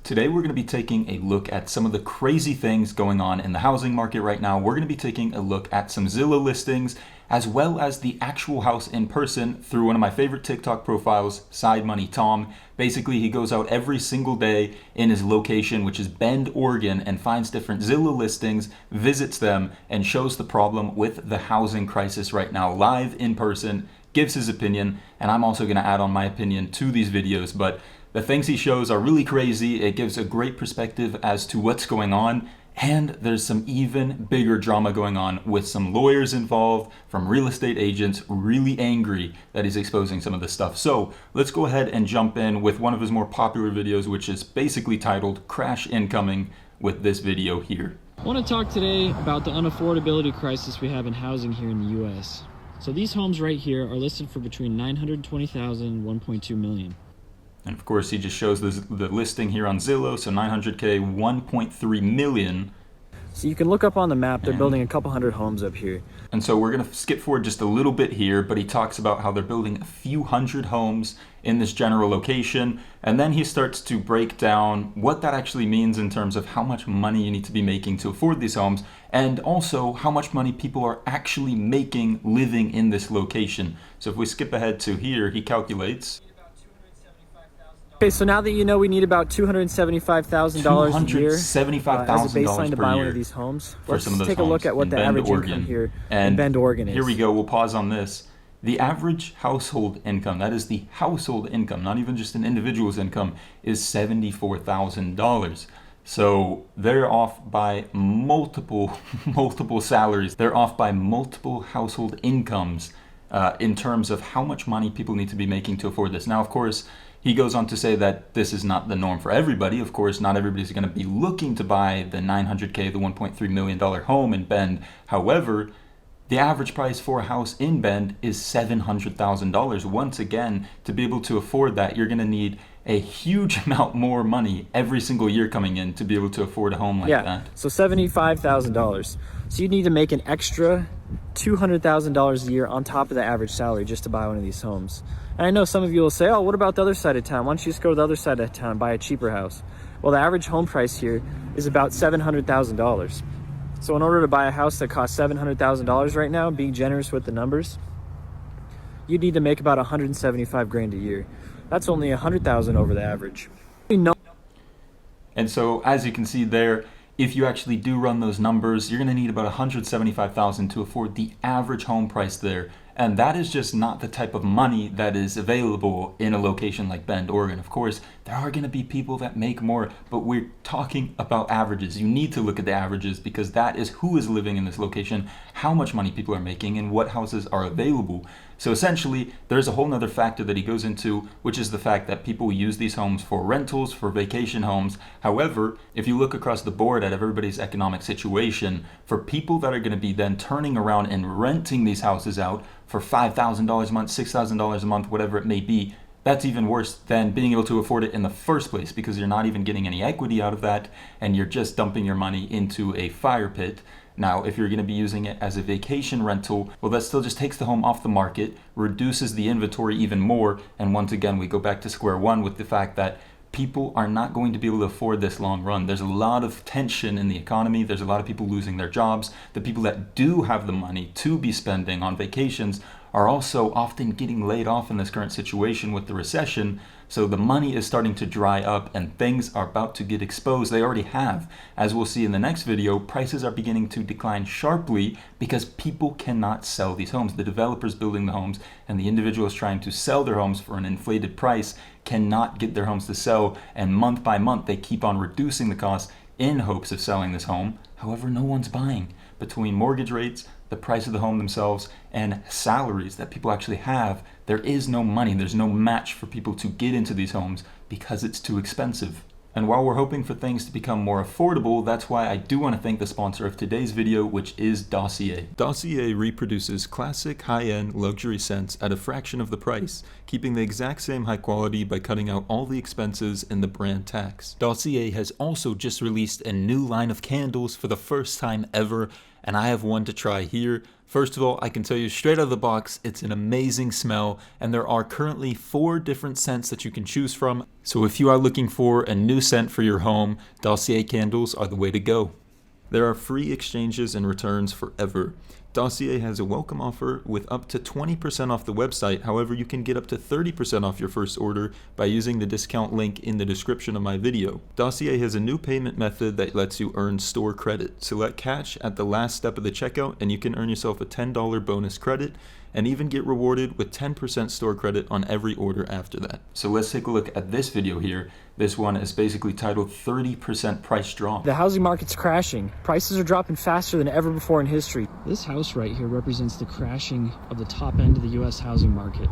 Today we're going to be taking a look at some of the crazy things going on in the housing market right now. We're going to be taking a look at some Zillow listings as well as the actual house in person through one of my favorite TikTok profiles, Side Money Tom. Basically, he goes out every single day in his location, which is Bend, Oregon, and finds different Zillow listings, visits them, and shows the problem with the housing crisis right now live in person, gives his opinion, and I'm also going to add on my opinion to these videos. But the things he shows are really crazy. It gives a great perspective as to what's going on. And there's some even bigger drama going on with some lawyers involved from real estate agents really angry that he's exposing some of this stuff. So let's go ahead and jump in with one of his more popular videos, which is basically titled Crash Incoming, with this video here. I want to talk today about the unaffordability crisis we have in housing here in the US. So these homes right here are listed for between $920,000 and $1.2 million. And of course, he just shows the listing here on Zillow. So 900K, 1.3 million. So you can look up on the map, they're building a couple hundred homes up here. And so we're going to skip forward just a little bit here, but he talks about how they're building a few hundred homes in this general location. And then he starts to break down what that actually means in terms of how much money you need to be making to afford these homes, and also how much money people are actually making living in this location. So if we skip ahead to here, he calculates. Okay, so now that you know we need about $275,000 a year as a baseline to buy one of these homes, let's take a look at what the average income here in Bend, Oregon is. Here we go, we'll pause on this. The average household income, that is the household income, not even just an individual's income, is $74,000. So they're off by multiple salaries. They're off by multiple household incomes in terms of how much money people need to be making to afford this. Now, of course, he goes on to say that this is not the norm for everybody. Of course, not everybody's going to be looking to buy the 900K, the $1.3 million home in Bend. However, the average price for a house in Bend is $700,000. Once again, to be able to afford that, you're going to need a huge amount more money every single year coming in to be able to afford a home like that. So $75,000. So you need to make an extra $200,000 a year on top of the average salary just to buy one of these homes. And I know some of you will say, oh, what about the other side of town? Why don't you just go to the other side of town and buy a cheaper house? Well, the average home price here is about $700,000. So in order to buy a house that costs $700,000 right now, being generous with the numbers, you need to make about $175,000 a year. That's only $100,000 over the average. And so as you can see there, if you actually do run those numbers, you're going to need about $175,000 to afford the average home price there. And that is just not the type of money that is available in a location like Bend, Oregon. Of course, there are going to be people that make more, but we're talking about averages. You need to look at the averages because that is who is living in this location, how much money people are making, and what houses are available. So essentially, there's a whole nother factor that he goes into, which is the fact that people use these homes for rentals, for vacation homes. However, if you look across the board at everybody's economic situation, for people that are going to be then turning around and renting these houses out for $5,000 a month, $6,000 a month, whatever it may be, that's even worse than being able to afford it in the first place because you're not even getting any equity out of that and you're just dumping your money into a fire pit. Now, if you're going to be using it as a vacation rental, well, that still just takes the home off the market, reduces the inventory even more, and once again, we go back to square one with the fact that people are not going to be able to afford this long run. There's a lot of tension in the economy. There's a lot of people losing their jobs. The people that do have the money to be spending on vacations are also often getting laid off in this current situation with the recession. So the money is starting to dry up and things are about to get exposed. They already have. As we'll see in the next video, prices are beginning to decline sharply because people cannot sell these homes. The developers building the homes and the individuals trying to sell their homes for an inflated price cannot get their homes to sell. And month by month, they keep on reducing the cost in hopes of selling this home. However, no one's buying. Between mortgage rates, the price of the home themselves, and salaries that people actually have, there is no money. There's no match for people to get into these homes because it's too expensive. And while we're hoping for things to become more affordable, that's why I do want to thank the sponsor of today's video, which is Dossier. Dossier reproduces classic high-end luxury scents at a fraction of the price, keeping the exact same high quality by cutting out all the expenses and the brand tax. Dossier has also just released a new line of candles for the first time ever, and I have one to try here. First of all, I can tell you straight out of the box, it's an amazing smell, and there are currently 4 different scents that you can choose from. So if you are looking for a new scent for your home, Dossier candles are the way to go. There are free exchanges and returns forever. Dossier has a welcome offer with up to 20% off the website. However, you can get up to 30% off your first order by using the discount link in the description of my video. Dossier has a new payment method that lets you earn store credit. Select cash at the last step of the checkout and you can earn yourself a $10 bonus credit and even get rewarded with 10% store credit on every order after that. So let's take a look at this video here. This one is basically titled 30% price drop. The housing market's crashing. Prices are dropping faster than ever before in history. This house right here represents the crashing of the top end of the US housing market.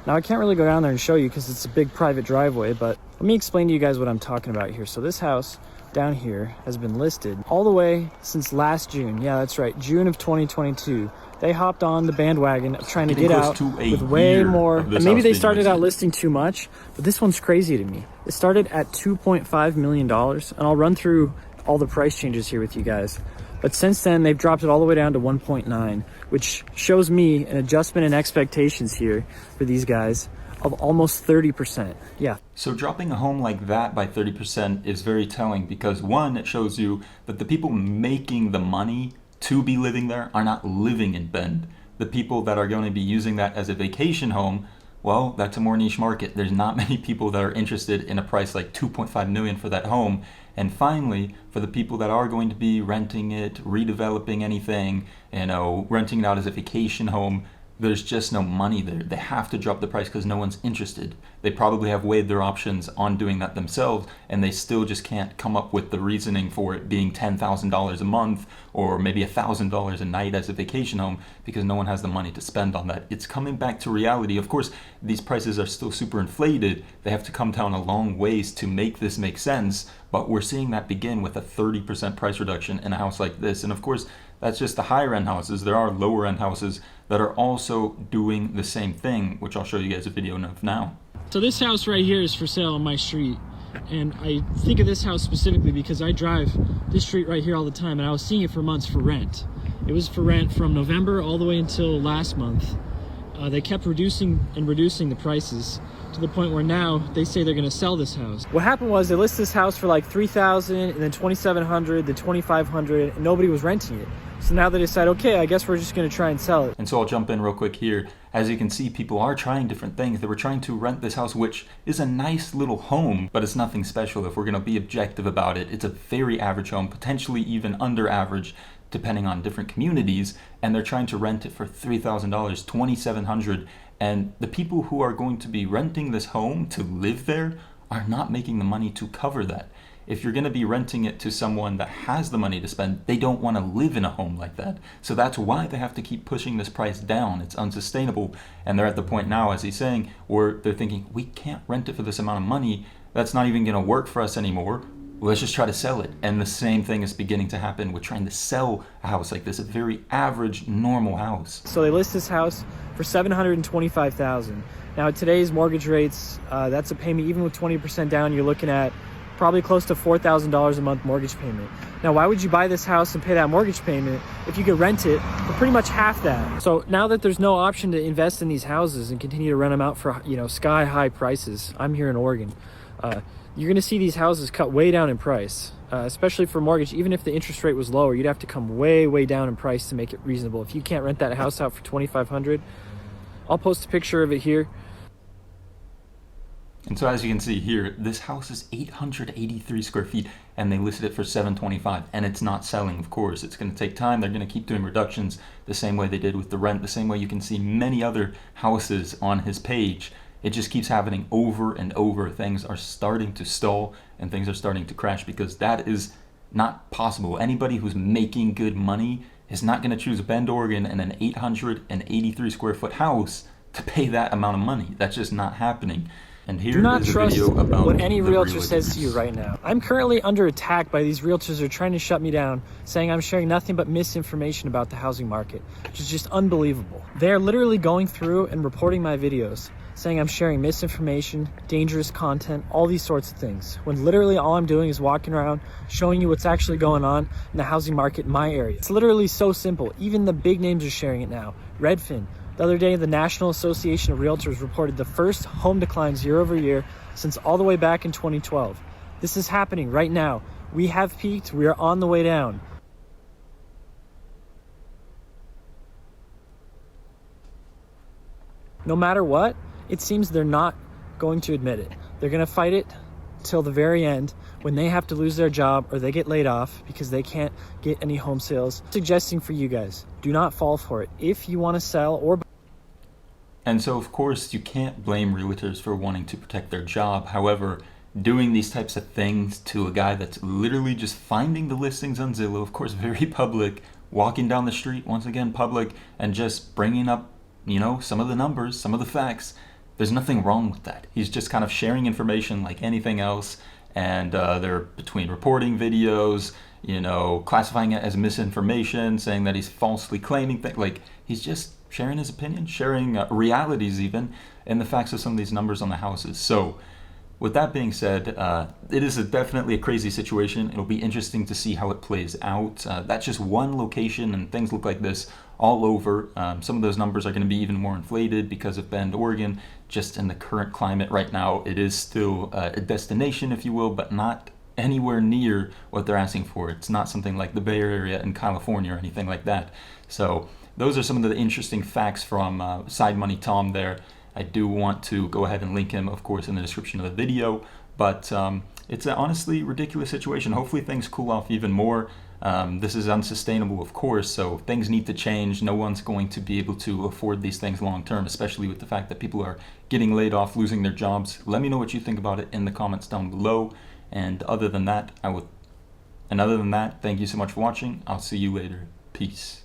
Now I can't really go down there and show you because it's a big private driveway, but let me explain to you guys what I'm talking about here. So this house down here has been listed all the way since last June. Yeah, that's right, June of 2022. They hopped on the bandwagon of trying to get out with way more. And maybe they started out listing too much, but this one's crazy to me. It started at $2.5 million, and I'll run through all the price changes here with you guys. But since then, they've dropped it all the way down to 1.9, which shows me an adjustment in expectations here for these guys of almost 30%. Yeah. So dropping a home like that by 30% is very telling because one, it shows you that the people making the money to be living there are not living in Bend. The people that are going to be using that as a vacation home, well, that's a more niche market. There's not many people that are interested in a price like $2.5 million for that home. And finally, for the people that are going to be renting it, redeveloping anything, renting it out as a vacation home, there's just no money there. They have to drop the price because no one's interested. They probably have weighed their options on doing that themselves, and they still just can't come up with the reasoning for it being $10,000 a month or maybe $1,000 a night as a vacation home because no one has the money to spend on that. It's coming back to reality. Of course, these prices are still super inflated. They have to come down a long ways to make this make sense, but we're seeing that begin with a 30% price reduction in a house like this. And of course, that's just the higher end houses. There are lower end houses that are also doing the same thing, which I'll show you guys a video of now. So this house right here is for sale on my street. And I think of this house specifically because I drive this street right here all the time, and I was seeing it for months for rent. It was for rent from November all the way until last month. They kept reducing the prices to the point where now they say they're going to sell this house. What happened was they listed this house for like $3,000 and then $2,700, then $2,500, and nobody was renting it. So now they decide, okay, I guess we're just going to try and sell it. And so I'll jump in real quick here. As you can see, people are trying different things. They were trying to rent this house, which is a nice little home, but it's nothing special. If we're going to be objective about it, it's a very average home, potentially even under average, depending on different communities. And they're trying to rent it for $3,000, $2,700. And the people who are going to be renting this home to live there are not making the money to cover that. If you're going to be renting it to someone that has the money to spend, they don't want to live in a home like that. So that's why they have to keep pushing this price down. It's unsustainable. And they're at the point now, as he's saying, where they're thinking, we can't rent it for this amount of money. That's not even going to work for us anymore. Let's just try to sell it. And the same thing is beginning to happen with trying to sell a house like this, a very average, normal house. So they list this house for $725,000. Now at today's mortgage rates, that's a payment, even with 20% down, you're looking at probably close to $4,000 a month mortgage payment. Now, why would you buy this house and pay that mortgage payment if you could rent it for pretty much half that? So now that there's no option to invest in these houses and continue to rent them out for, sky high prices, I'm here in Oregon, you're going to see these houses cut way down in price, especially for mortgage. Even if the interest rate was lower, you'd have to come way, way down in price to make it reasonable. If you can't rent that house out for $2,500, I'll post a picture of it here. And so as you can see here, this house is 883 square feet and they listed it for $725, and it's not selling, of course. It's going to take time. They're going to keep doing reductions the same way they did with the rent, the same way you can see many other houses on his page. It just keeps happening over and over. Things are starting to stall and things are starting to crash because that is not possible. Anybody who's making good money is not going to choose Bend, Oregon and an 883 square foot house to pay that amount of money. That's just not happening. And here do not is a trust video about what any realtor realtor says to you right now. I'm currently under attack by these realtors who are trying to shut me down, saying I'm sharing nothing but misinformation about the housing market, which is just unbelievable. They're literally going through and reporting my videos, saying I'm sharing misinformation, dangerous content, all these sorts of things, when literally all I'm doing is walking around showing you what's actually going on in the housing market in my area. It's literally so simple. Even the big names are sharing it now. Redfin. The other day, the National Association of Realtors reported the first home declines year over year since all the way back in 2012. This is happening right now. We have peaked. We are on the way down. No matter what, it seems they're not going to admit it. They're going to fight it till the very end when they have to lose their job or they get laid off because they can't get any home sales. Suggesting for you guys, do not fall for it. If you want to sell or... And so, of course, you can't blame realtors for wanting to protect their job. However, doing these types of things to a guy that's literally just finding the listings on Zillow, of course, very public, walking down the street, once again, public, and just bringing up, some of the numbers, some of the facts, there's nothing wrong with that. He's just kind of sharing information like anything else, and they're between reporting videos, classifying it as misinformation, saying that he's falsely claiming things. Like, he's just sharing his opinion, sharing realities even, and the facts of some of these numbers on the houses. So with that being said, it is definitely a crazy situation. It'll be interesting to see how it plays out. That's just one location, and things look like this all over. Some of those numbers are going to be even more inflated because of Bend, Oregon. Just in the current climate right now, it is still a destination, if you will, but not anywhere near what they're asking for. It's not something like the Bay Area in California or anything like that. So those are some of the interesting facts from Side Money Tom there. I do want to go ahead and link him, of course, in the description of the video, but it's an honestly ridiculous situation. Hopefully things cool off even more. This is unsustainable, of course, so things need to change. No one's going to be able to afford these things long term, especially with the fact that people are getting laid off, losing their jobs. Let me know what you think about it in the comments down below. And other than that, thank you so much for watching. I'll see you later. Peace.